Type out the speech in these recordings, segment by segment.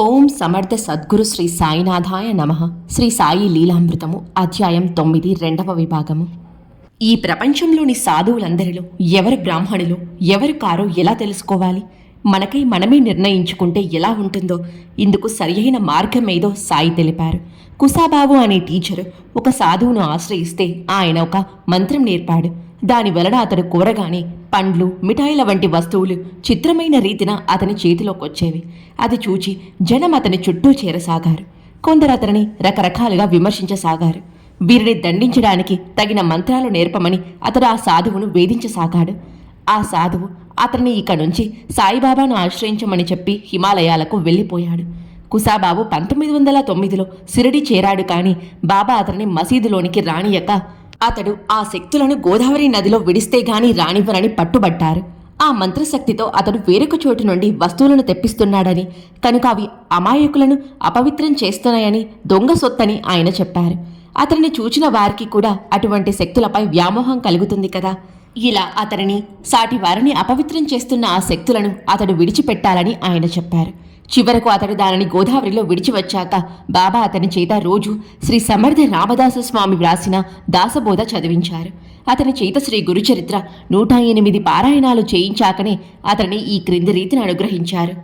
ఓం సమర్థ సద్గురు శ్రీ సాయినాథాయ నమః. శ్రీ సాయి లీలామృతము అధ్యాయం 9 రెండవ విభాగము. ఈ ప్రపంచంలోని సాధువులందరిలో ఎవరు బ్రాహ్మణులు ఎవరు కారో ఎలా తెలుసుకోవాలి? మనకై మనమే నిర్ణయించుకుంటే ఎలా ఉంటుందో ఇందుకు సరియైన మార్గమేదో సాయి తెలిపారు. కుసాబాబు అనే టీచరు ఒక సాధువును ఆశ్రయిస్తే ఆయన ఒక మంత్రం నేర్పాడు. దాని వలన అతడు కోరగానే పండ్లు మిఠాయిల వంటి వస్తువులు చిత్రమైన రీతిన అతని చేతిలోకొచ్చేవి. అది చూచి జనం అతని చుట్టూ చేరసాగారు. కొందరు అతనిని రకరకాలుగా విమర్శించసాగారు. వీరిని దండించడానికి తగిన మంత్రాలు నేర్పమని అతడు ఆ సాధువును వేధించసాగాడు. ఆ సాధువు అతన్ని ఇక నుంచి సాయిబాబాను ఆశ్రయించమని చెప్పి హిమాలయాలకు వెళ్ళిపోయాడు. కుసాబాబు 1909లో సిరిడి చేరాడు. కానీ బాబా అతన్ని మసీదులోనికి రానియక అతడు ఆ శక్తులను గోదావరి నదిలో విడిస్తే గాని రానివ్వరని పట్టుబట్టారు. ఆ మంత్రశక్తితో అతడు వేరొక చోటు నుండి వస్తువులను తెప్పిస్తున్నాడని, కనుక అవి అమాయకులను అపవిత్రం చేస్తున్నాయని, దొంగ సొత్తని ఆయన చెప్పారు. అతన్ని చూచిన వారికి కూడా అటువంటి శక్తులపై వ్యామోహం కలుగుతుంది కదా. ఇలా అతనిని సాటి వారిని అపవిత్రం చేస్తున్న ఆ శక్తులను అతడు విడిచిపెట్టాలని ఆయన చెప్పారు. చివరకు అతడు దానిని గోదావరిలో విడిచివచ్చాక బాబా అతని చేత రోజు శ్రీ సమర్థ రామదాస స్వామి వ్రాసిన దాసబోధ చదివించారు. అతని చేత శ్రీ గురుచరిత్ర 108 పారాయణాలు చేయించాకనే అతన్ని ఈ క్రింది రీతిని అనుగ్రహించారు.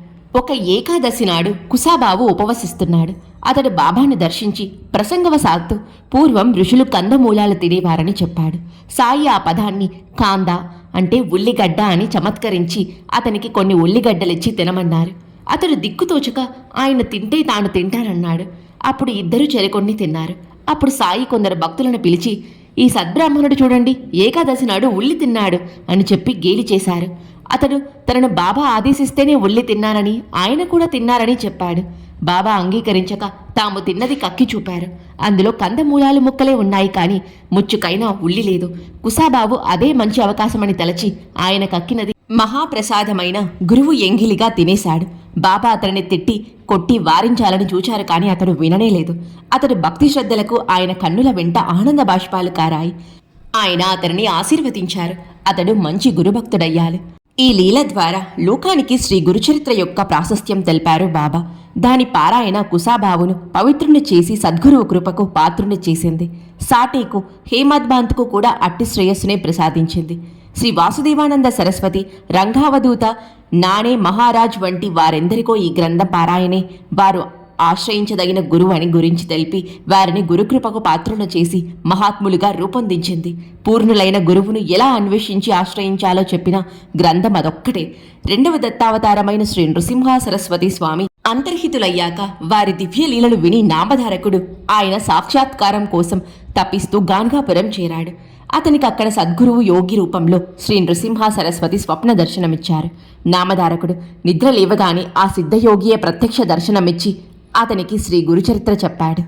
ఒక ఏకాదశి నాడు కుసాబాబు ఉపవసిస్తున్నాడు. అతడు బాబాను దర్శించి ప్రసంగవశాత్తు పూర్వం ఋషులు కందమూలాలు తినేవారని చెప్పాడు. సాయి ఆ పదాన్ని కాంద అంటే ఉల్లిగడ్డ అని చమత్కరించి అతనికి కొన్ని ఉల్లిగడ్డలిచ్చి తినమన్నారు. అతడు దిక్కుతోచక ఆయన తింటే తాను తింటానన్నాడు. అప్పుడు ఇద్దరూ చెరకొన్ని తిన్నారు. అప్పుడు సాయి కొందరు భక్తులను పిలిచి, ఈ సద్బ్రాహ్మణుడు చూడండి, ఏకాదశి నాడు ఉల్లి తిన్నాడు అని చెప్పి గేలి చేశారు. అతడు తనను బాబా ఆదేశిస్తేనే ఉల్లి తిన్నానని, ఆయన కూడా తిన్నారని చెప్పాడు. బాబా అంగీకరించక తాము తిన్నది కక్కి చూపారు. అందులో కందమూలాలు ముక్కలే ఉన్నాయి, కానీ ముచ్చుకైనా ఉల్లి లేదు. కుసాబాబు అదే మంచి అవకాశమని తలచి ఆయన కక్కినది మహాప్రసాదమైన గురువు ఎంగిలిగా తినేశాడు. బాబా అతనిని తిట్టి కొట్టి వారించాలని చూచారు, కానీ అతడు విననేలేదు. అతడు భక్తి శ్రద్ధలకు ఆయన కన్నుల వెంట ఆనంద బాష్పాలు కారాయి. ఆయన అతనిని ఆశీర్వదించారు. అతడు మంచి గురుభక్తుడయ్యాలి. ఈ లీల ద్వారా లోకానికి శ్రీ గురుచరిత్ర యొక్క ప్రాశస్త్యం తెలిపారు బాబా. దాని పారాయణ కుసాబాబును పవిత్రుని చేసి సద్గురువు కృపకు పాత్రుని చేసింది. సాటేకు హేమద్బాంత్కు కూడా అట్టి శ్రేయస్సునే ప్రసాదించింది. శ్రీ వాసుదేవానంద సరస్వతి, రంగావధూత, నానే మహారాజ్ వంటి వారెందరికో ఈ గ్రంథ పారాయణే వారు ఆశ్రయించదగిన గురువు అని గురించి తెలిపి వారిని గురుకృపకు పాత్రను చేసి మహాత్ములుగా రూపొందించింది. పూర్ణులైన గురువును ఎలా అన్వేషించి ఆశ్రయించాలో చెప్పిన గ్రంథం అదొక్కటే. రెండవ దత్తావతారమైన శ్రీ నృసింహ సరస్వతి స్వామి అంతర్హితులయ్యాక వారి దివ్యలీలలు విని నామధారకుడు ఆయన సాక్షాత్కారం కోసం తపిస్తూ గాన్గాపురం చేరాడు. అతనికి అక్కడ సద్గురువు యోగి రూపంలో శ్రీ నృసింహ సరస్వతి స్వప్న దర్శనమిచ్చారు. నామధారకుడు నిద్ర లేవగానే ఆ సిద్ధయోగియే ప్రత్యక్ష దర్శనమిచ్చి అతనికి శ్రీ గురుచరిత్ర చెప్పాడు.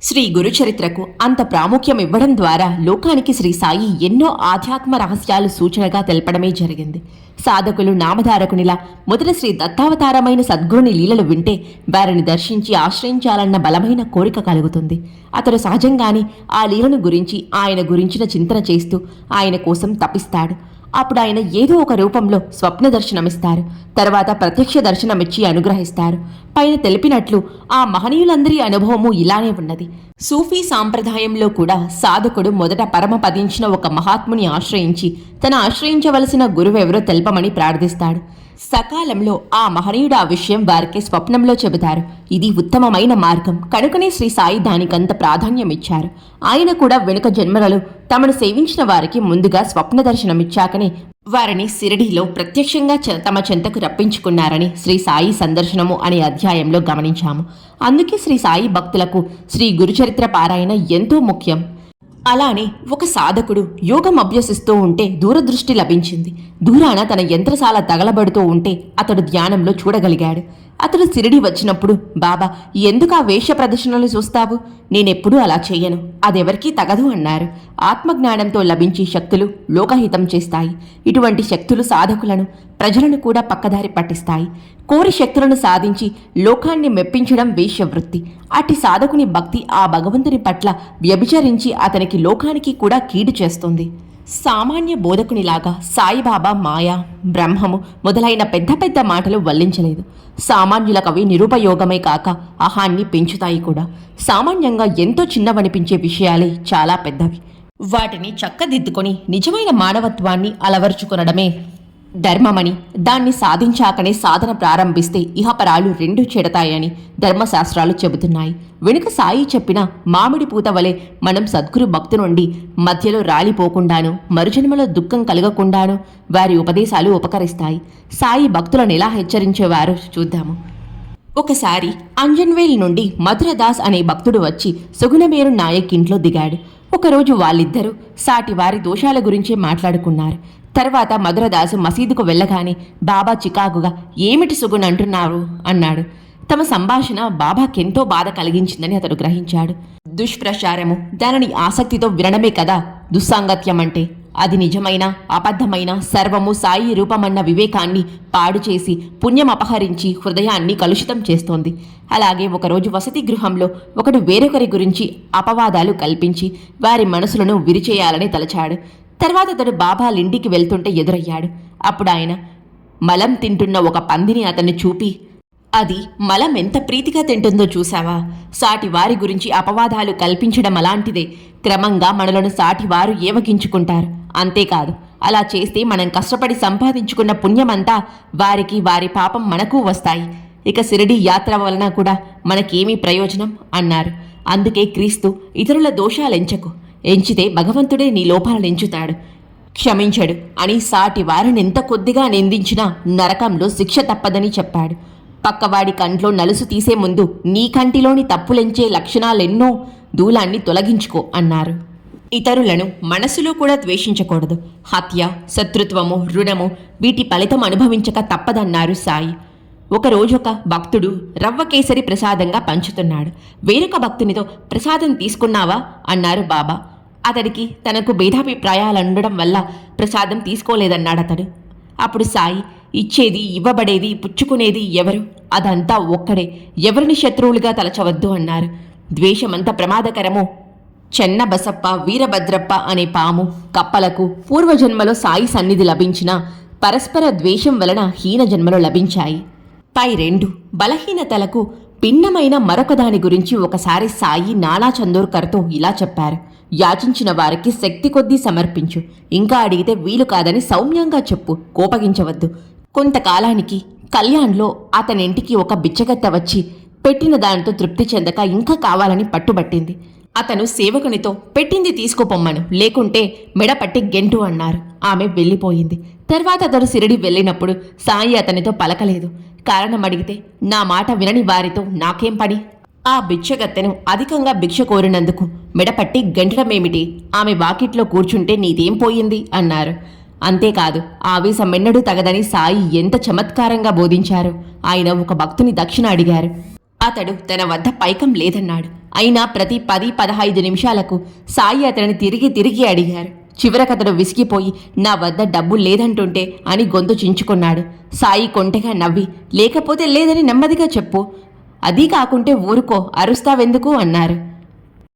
శ్రీ గురుచరిత్రకు అంత ప్రాముఖ్యం ఇవ్వడం ద్వారా లోకానికి శ్రీ సాయి ఎన్నో ఆధ్యాత్మ రహస్యాలు సూచనగా తెలపడమే జరిగింది. సాధకులు నామధారకునిలా మొదట శ్రీ దత్తావతారమైన సద్గురుని లీలలు వింటే వారిని దర్శించి ఆశ్రయించాలన్న బలమైన కోరిక కలుగుతుంది. అతడు సహజంగానే ఆ లీలను గురించి ఆయన గురించిన చింతన చేస్తూ ఆయన కోసం తపిస్తాడు. అప్పుడు ఆయన ఏదో ఒక రూపంలో స్వప్న దర్శనమిస్తారు. తర్వాత ప్రత్యక్ష దర్శనమిచ్చి అనుగ్రహిస్తారు. పైన తెలిపినట్లు ఆ మహనీయులందరి అనుభవము ఇలానే ఉన్నది. సూఫీ సాంప్రదాయంలో కూడా సాధకుడు మొదట పరమపదించిన ఒక మహాత్ముని ఆశ్రయించి తన ఆశ్రయించవలసిన గురువెవరో తెలపమని ప్రార్థిస్తాడు. సకాలంలో ఆ మహనీయుడు ఆ విషయం వారికి స్వప్నంలో చెబుతారు. ఇది ఉత్తమమైన మార్గం కనుకనే శ్రీ సాయి దానికంత ప్రాధాన్యమిచ్చారు. ఆయన కూడా వెనుక జన్మలలో తమను సేవించిన వారికి ముందుగా స్వప్న దర్శనమిచ్చాకనే వారిని సిరిడిలో ప్రత్యక్షంగా తమ చెంతకు రప్పించుకున్నారని శ్రీ సాయి సందర్శనము అనే అధ్యాయంలో గమనించాము. అందుకే శ్రీ సాయి భక్తులకు శ్రీ గురుచరిత్ర పారాయణ ఎంతో ముఖ్యం. అలానే ఒక సాధకుడు యోగం అభ్యసిస్తూ ఉంటే దూరదృష్టి లభించింది. దూరాన తన యంత్రశాల తగలబడుతూ ఉంటే అతడు ధ్యానంలో చూడగలిగాడు. అతడు సిరిడి వచ్చినప్పుడు, బాబా ఎందుకు ఆ వేష ప్రదర్శనలు చూస్తావు? నేనెప్పుడూ అలా చేయను, అదెవరికీ తగదు అన్నారు. ఆత్మజ్ఞానంతో లభించే శక్తులు లోకహితం చేస్తాయి. ఇటువంటి శక్తులు సాధకులను ప్రజలను కూడా పక్కదారి పట్టిస్తాయి. కోరి శక్తులను సాధించి లోకాన్ని మెప్పించడం వేశ్యవృత్తి. అట్టి సాధకుని భక్తి ఆ భగవంతుని పట్ల వ్యభిచరించి అతనికి లోకానికి కూడా కీడు చేస్తుంది. సామాన్య బోధకునిలాగా సాయిబాబా మాయ, బ్రహ్మము మొదలైన పెద్ద పెద్ద మాటలు వల్లించలేదు. సామాన్యులకవి నిరుపయోగమే కాక అహాన్ని పెంచుతాయి కూడా. సామాన్యంగా ఎంతో చిన్నవనిపించే విషయాలే చాలా పెద్దవి. వాటిని చక్కదిద్దుకొని నిజమైన మానవత్వాన్ని అలవరుచుకొనడమే ధర్మమని, దాన్ని సాధించాకనే సాధన ప్రారంభిస్తే ఇహపరాలు రెండూ చెడతాయని ధర్మశాస్త్రాలు చెబుతున్నాయి. వెనుక సాయి చెప్పిన మామిడి పూత వలె మనం సద్గురు భక్తు నుండి మధ్యలో రాలిపోకుండాను, మరుజన్మలో దుఃఖం కలగకుండాను వారి ఉపదేశాలు ఉపకరిస్తాయి. సాయి భక్తులను ఎలా హెచ్చరించేవారో చూద్దాము. ఒకసారి అంజన్వేల్ నుండి మధురదాస్ అనే భక్తుడు వచ్చి సుగుణమేరు నాయక్ ఇంట్లో దిగాడు. ఒకరోజు వాళ్ళిద్దరూ సాటి వారి దోషాల గురించే మాట్లాడుకున్నారు. తర్వాత మధురదాసు మసీదుకు వెళ్ళగానే బాబా చికాకుగా ఏమిటి సుగుణ్ అంటున్నారు అన్నాడు. తమ సంభాషణ బాబాకెంతో బాధ కలిగించిందని అతడు గ్రహించాడు. దుష్ప్రచారము, దానిని ఆసక్తితో వినడమే కదా దుస్సాంగత్యం అంటే. అది నిజమైన అబద్ధమైన సర్వము సాయి రూపమన్న వివేకాన్ని పాడు చేసి పుణ్యం అపహరించి హృదయాన్ని కలుషితం చేస్తోంది. అలాగే ఒకరోజు వసతి గృహంలో ఒకడు వేరొకరి గురించి అపవాదాలు కల్పించి వారి మనసులను విరిచేయాలని తలచాడు. తర్వాత అతడు బాబాలింటికి వెళ్తుంటే ఎదురయ్యాడు. అప్పుడు ఆయన మలం తింటున్న ఒక పందిని అతన్ని చూపి, అది మలం ఎంత ప్రీతిగా తింటుందో చూసావా? సాటి వారి గురించి అపవాదాలు కల్పించడం అలాంటిదే. క్రమంగా మనలను సాటివారు ఏవగించుకుంటారు. అంతేకాదు, అలా చేస్తే మనం కష్టపడి సంపాదించుకున్న పుణ్యమంతా వారికి, వారి పాపం మనకు వస్తాయి. ఇక షిరిడీ యాత్ర వలన కూడా మనకేమీ ప్రయోజనం అన్నారు. అందుకే క్రీస్తు ఇతరుల దోషాలెంచకు, ఎంచితే భగవంతుడే నీ లోపాలనెంచుతాడు, క్షమించడు అని సాటి వారిని ఎంత కొద్దిగా నిందించినా నరకంలో శిక్ష తప్పదని చెప్పాడు. పక్కవాడి కంట్లో నలుసు తీసే ముందు నీ కంటిలోని తప్పులెంచే లక్షణాలెన్నో దూలాన్ని తొలగించుకో అన్నారు. ఇతరులను మనసులో కూడా ద్వేషించకూడదు. హత్య, శత్రుత్వము, రుణము వీటి ఫలితం అనుభవించక తప్పదన్నారు సాయి. ఒకరోజొక భక్తుడు రవ్వ కేసరి ప్రసాదంగా పంచుతున్నాడు. వేరొక భక్తునితో ప్రసాదం తీసుకున్నావా అన్నారు బాబా. అతడికి తనకు భేదాభిప్రాయాలుండడం వల్ల ప్రసాదం తీసుకోలేదన్నాడతడు. అప్పుడు సాయి, ఇచ్చేది, ఇవ్వబడేది, పుచ్చుకునేది ఎవరు? అదంతా ఒక్కడే. ఎవరిని శత్రువులుగా తలచవద్దు అన్నారు. ద్వేషమంత ప్రమాదకరమో చెన్న బసప్ప, వీరభద్రప్ప అనే పాము, కప్పలకు పూర్వజన్మలో సాయి సన్నిధి లభించిన పరస్పర ద్వేషం వలన హీన జన్మలు లభించాయి. పై రెండు బలహీనతలకు భిన్నమైన మరొక దాని గురించి ఒకసారి సాయి నానా చందోర్కర్తో ఇలా చెప్పారు. యాచించిన వారికి శక్తి కొద్దీ సమర్పించు. ఇంకా అడిగితే వీలు కాదని సౌమ్యంగా చెప్పు, కోపగించవద్దు. కొంతకాలానికి కళ్యాణ్లో అతనింటికి ఒక బిచ్చగత్తె వచ్చి పెట్టిన దానితో తృప్తి చెందక ఇంకా కావాలని పట్టుబట్టింది. అతను సేవకునితో పెట్టింది తీసుకుపొమ్మను, లేకుంటే మెడపట్టి గెంటు అన్నారు. ఆమె వెళ్ళిపోయింది. తర్వాత అతడు షిరిడి వెళ్ళినప్పుడు సాయి అతనితో పలకలేదు. కారణం అడిగితే, నా మాట వినని వారితో నాకేం పని? ఆ భిక్షగత్తెను అధికంగా భిక్ష కోరినందుకు మెడపట్టి గెంటడమేమిటి? ఆమె వాకిట్లో కూర్చుంటే నీదేం పోయింది అన్నారు. అంతేకాదు, ఆవేశం ఎన్నడూ తగదని సాయి ఎంత చమత్కారంగా బోధించారు. ఆయన ఒక భక్తుని దక్షిణ అడిగారు. అతడు తన వద్ద పైకం లేదన్నాడు. అయినా ప్రతి 10-15 నిమిషాలకు సాయి అతడిని తిరిగి అడిగారు. చివరకతడు విసిగిపోయి, నా వద్ద డబ్బు లేదంటుంటే అని గొంతు చించుకున్నాడు. సాయి కొంటెగా నవ్వి, లేకపోతే లేదని నెమ్మదిగా చెప్పు, అదీ కాకుంటే ఊరుకో, అరుస్తావెందుకు అన్నారు.